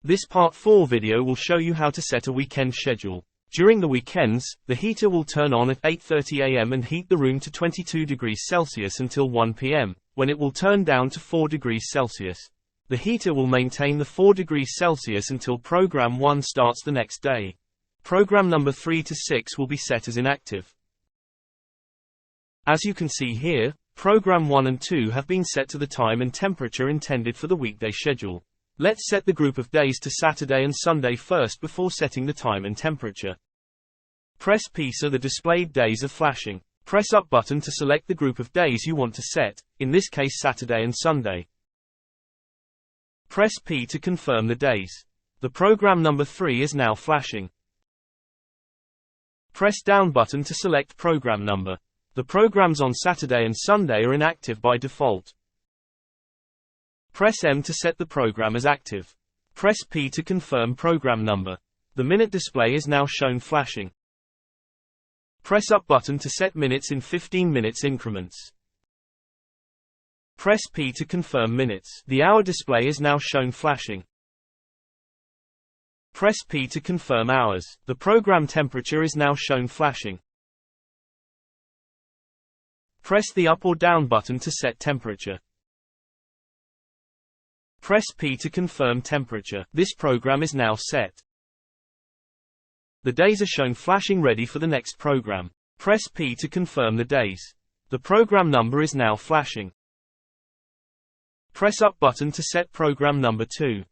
This Part 4 video will show you how to set a weekend schedule. During the weekends, the heater will turn on at 8:30 am and heat the room to 22 degrees Celsius until 1 p.m., when it will turn down to 4 degrees Celsius. The heater will maintain the 4 degrees Celsius until program 1 starts the next day. Program number 3 to 6 will be set as inactive. As you can see here, program 1 and 2 have been set to the time and temperature intended for the weekday schedule. Let's set the group of days to Saturday and Sunday first before setting the time and temperature. Press P so the displayed days are flashing. Press up button to select the group of days you want to set, in this case Saturday and Sunday. Press P to confirm the days. The program number 3 is now flashing. Press down button to select program number. The programs on Saturday and Sunday are inactive by default. Press M to set the program as active. Press P to confirm program number. The minute display is now shown flashing. Press up button to set minutes in 15 minutes increments. Press P to confirm minutes. The hour display is now shown flashing. Press P to confirm hours. The program temperature is now shown flashing. Press the up or down button to set temperature. Press P to confirm temperature. This program is now set. The days are shown flashing ready for the next program. Press P to confirm the days. The program number is now flashing. Press up button to set program number 2.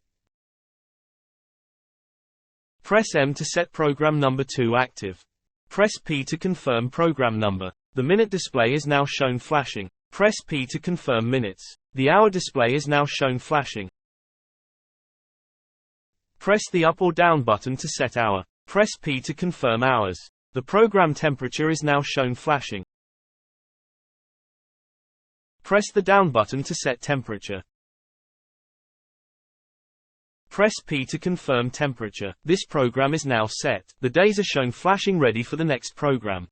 Press M to set program number 2 active. Press P to confirm program number. The minute display is now shown flashing. Press P to confirm minutes. The hour display is now shown flashing. Press the up or down button to set hour. Press P to confirm hours. The program temperature is now shown flashing. Press the down button to set temperature. Press P to confirm temperature. This program is now set. The days are shown flashing ready for the next program.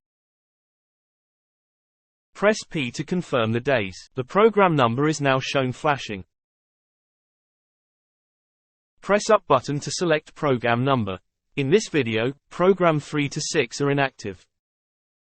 Press P to confirm the days. The program number is now shown flashing. Press up button to select program number. In this video, program 3 to 6 are inactive.